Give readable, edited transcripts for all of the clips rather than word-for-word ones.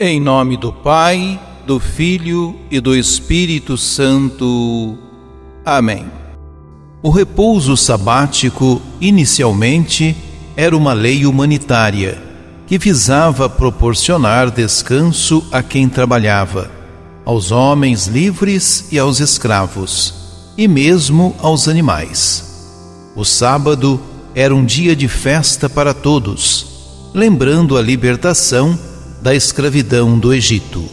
Em nome do Pai, do Filho e do Espírito Santo. Amém. O repouso sabático, inicialmente, era uma lei humanitária que visava proporcionar descanso a quem trabalhava, aos homens livres e aos escravos, e mesmo aos animais. O sábado era um dia de festa para todos, lembrando a libertação da escravidão do Egito.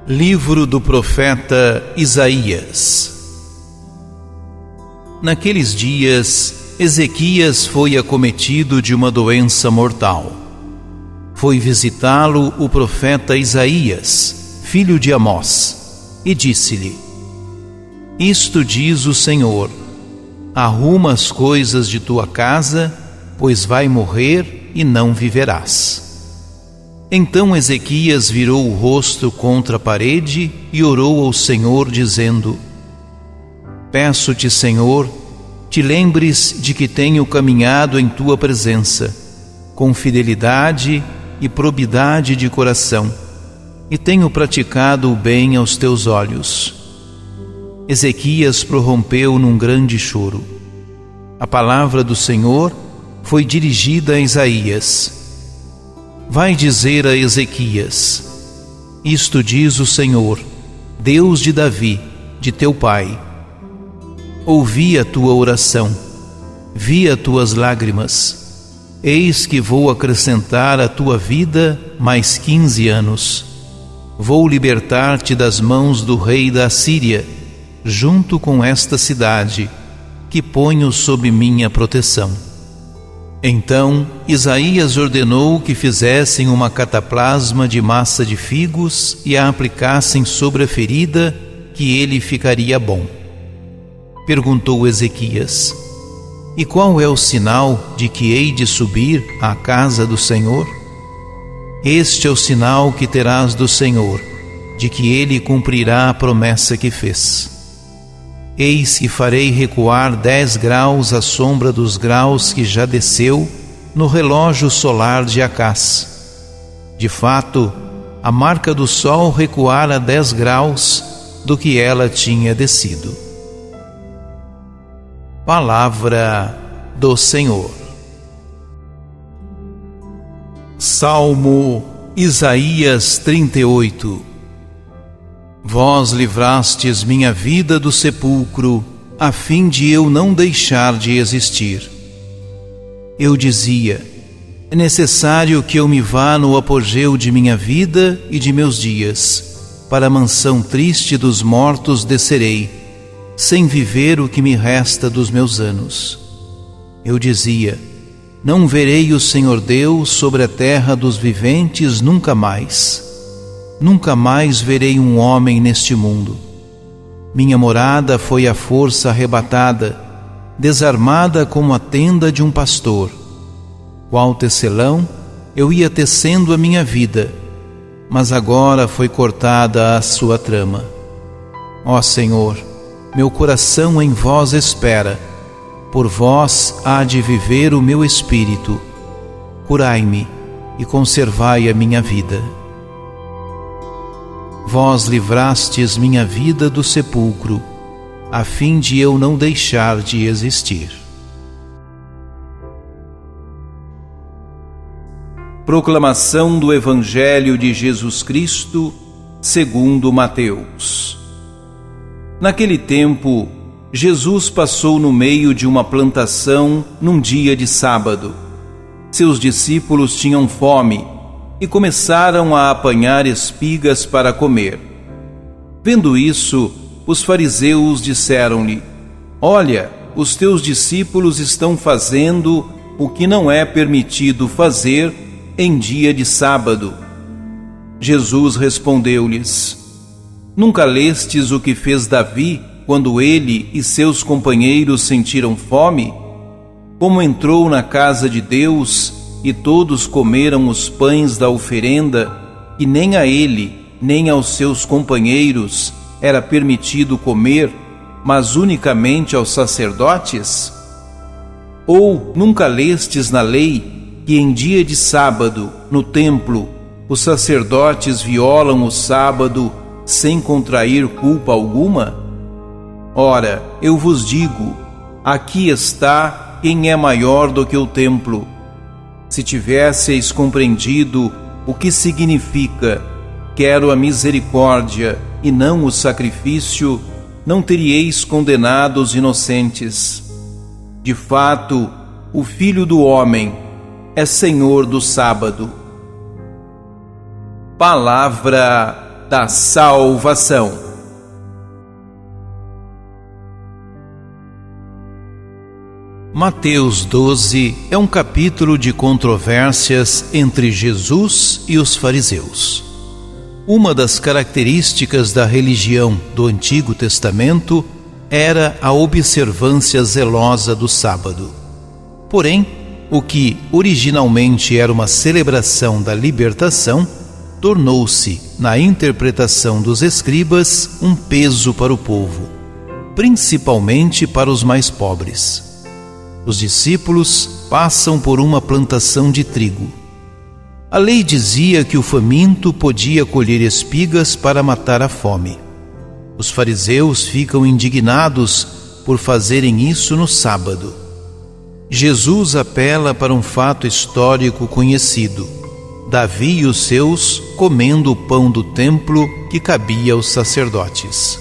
Livro do profeta Isaías. Naqueles dias, Ezequias foi acometido de uma doença mortal. Foi visitá-lo o profeta Isaías, filho de Amós, e disse-lhe: Isto diz o Senhor: arruma as coisas de tua casa, pois vai morrer e não viverás. Então Ezequias virou o rosto contra a parede e orou ao Senhor, dizendo: Peço-te, Senhor, te lembres de que tenho caminhado em tua presença, com fidelidade e probidade de coração, e tenho praticado o bem aos teus olhos. Ezequias prorrompeu num grande choro. A palavra do Senhor foi dirigida a Isaías: Vai dizer a Ezequias: Isto diz o Senhor, Deus de Davi, de teu pai. Ouvi a tua oração, vi as tuas lágrimas. Eis que vou acrescentar à tua vida mais 15 anos. Vou libertar-te das mãos do rei da Assíria, junto com esta cidade, que ponho sob minha proteção. Então Isaías ordenou que fizessem uma cataplasma de massa de figos e a aplicassem sobre a ferida, que ele ficaria bom. Perguntou Ezequias: E qual é o sinal de que hei de subir à casa do Senhor? Este é o sinal que terás do Senhor, de que ele cumprirá a promessa que fez. Eis que farei recuar 10 graus à sombra dos graus que já desceu no relógio solar de Acás. De fato, a marca do sol recuara 10 graus do que ela tinha descido. Palavra do Senhor. Salmo Isaías 38. Vós livrastes minha vida do sepulcro, a fim de eu não deixar de existir. Eu dizia: é necessário que eu me vá no apogeu de minha vida e de meus dias. Para a mansão triste dos mortos descerei, sem viver o que me resta dos meus anos. Eu dizia: não verei o Senhor Deus sobre a terra dos viventes nunca mais. Nunca mais verei um homem neste mundo. Minha morada foi à força arrebatada, desarmada como a tenda de um pastor. Qual tecelão, eu ia tecendo a minha vida, mas agora foi cortada a sua trama. Ó Senhor, meu coração em vós espera, por vós há de viver o meu espírito. Curai-me e conservai a minha vida. Vós livrastes minha vida do sepulcro, a fim de eu não deixar de existir. Proclamação do Evangelho de Jesus Cristo, segundo Mateus. Naquele tempo, Jesus passou no meio de uma plantação num dia de sábado. Seus discípulos tinham fome e começaram a apanhar espigas para comer. Vendo isso, os fariseus disseram-lhe: Olha, os teus discípulos estão fazendo o que não é permitido fazer em dia de sábado. Jesus respondeu-lhes: Nunca lestes o que fez Davi quando ele e seus companheiros sentiram fome? Como entrou na casa de Deus e todos comeram os pães da oferenda, e nem a ele, nem aos seus companheiros era permitido comer, mas unicamente aos sacerdotes? Ou nunca lestes na lei que em dia de sábado, no templo, os sacerdotes violam o sábado sem contrair culpa alguma? Ora, eu vos digo, aqui está quem é maior do que o templo. Se tivesseis compreendido o que significa quero a misericórdia e não o sacrifício, não teríeis condenado os inocentes. De fato, o Filho do Homem é Senhor do sábado. Palavra da salvação. Mateus 12 é um capítulo de controvérsias entre Jesus e os fariseus. Uma das características da religião do Antigo Testamento era a observância zelosa do sábado. Porém, o que originalmente era uma celebração da libertação, tornou-se, na interpretação dos escribas, um peso para o povo, principalmente para os mais pobres. Os discípulos passam por uma plantação de trigo. A lei dizia que o faminto podia colher espigas para matar a fome. Os fariseus ficam indignados por fazerem isso no sábado. Jesus apela para um fato histórico conhecido: Davi e os seus comendo o pão do templo que cabia aos sacerdotes.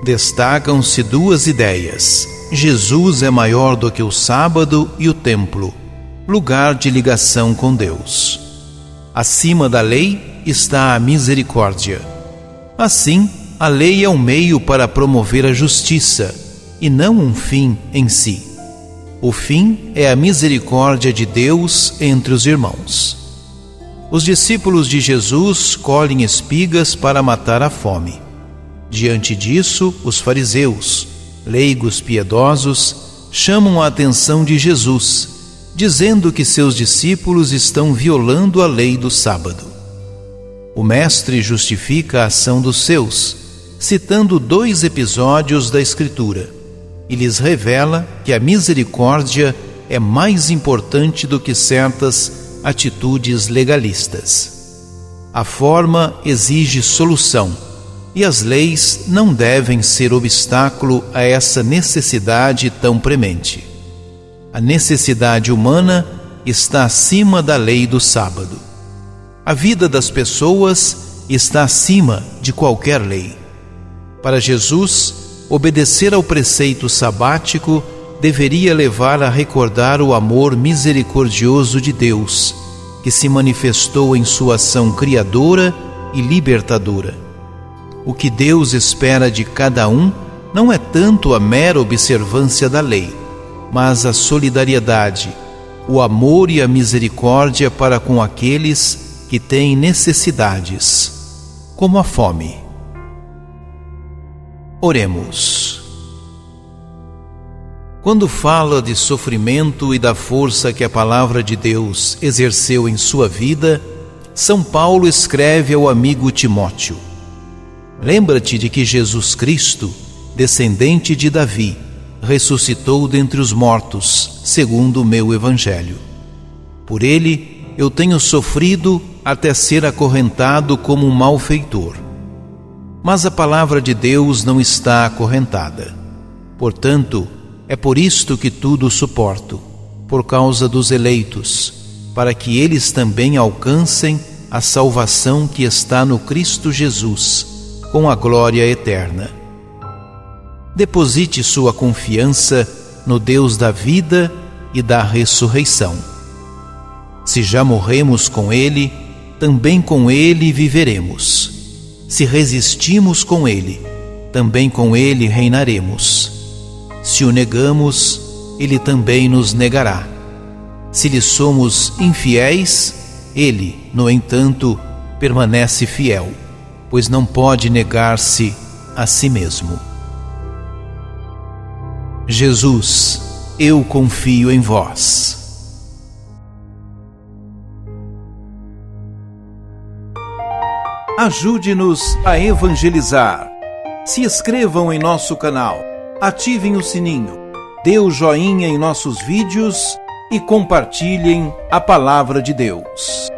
Destacam-se duas ideias: Jesus é maior do que o sábado e o templo, lugar de ligação com Deus. Acima da lei está a misericórdia. Assim, a lei é um meio para promover a justiça e não um fim em si. O fim é a misericórdia de Deus entre os irmãos. Os discípulos de Jesus colhem espigas para matar a fome. Diante disso, os fariseus, leigos piedosos, chamam a atenção de Jesus, dizendo que seus discípulos estão violando a lei do sábado. O mestre justifica a ação dos seus, citando 2 episódios da Escritura, e lhes revela que a misericórdia é mais importante do que certas atitudes legalistas. A forma exige solução, e as leis não devem ser obstáculo a essa necessidade tão premente. A necessidade humana está acima da lei do sábado. A vida das pessoas está acima de qualquer lei. Para Jesus, obedecer ao preceito sabático deveria levar a recordar o amor misericordioso de Deus, que se manifestou em sua ação criadora e libertadora. O que Deus espera de cada um não é tanto a mera observância da lei, mas a solidariedade, o amor e a misericórdia para com aqueles que têm necessidades, como a fome. Oremos. Quando fala de sofrimento e da força que a palavra de Deus exerceu em sua vida, São Paulo escreve ao amigo Timóteo: lembra-te de que Jesus Cristo, descendente de Davi, ressuscitou dentre os mortos, segundo o meu evangelho. Por ele eu tenho sofrido até ser acorrentado como um malfeitor. Mas a palavra de Deus não está acorrentada. Portanto, é por isto que tudo suporto, por causa dos eleitos, para que eles também alcancem a salvação que está no Cristo Jesus, com a glória eterna. Deposite sua confiança no Deus da vida e da ressurreição. Se já morremos com Ele, também com Ele viveremos. Se resistimos com Ele, também com Ele reinaremos. Se o negamos, Ele também nos negará. Se lhe somos infiéis, Ele, no entanto, permanece fiel, pois não pode negar-se a si mesmo. Jesus, eu confio em vós. Ajude-nos a evangelizar. Se inscrevam em nosso canal, ativem o sininho, dê o joinha em nossos vídeos e compartilhem a palavra de Deus.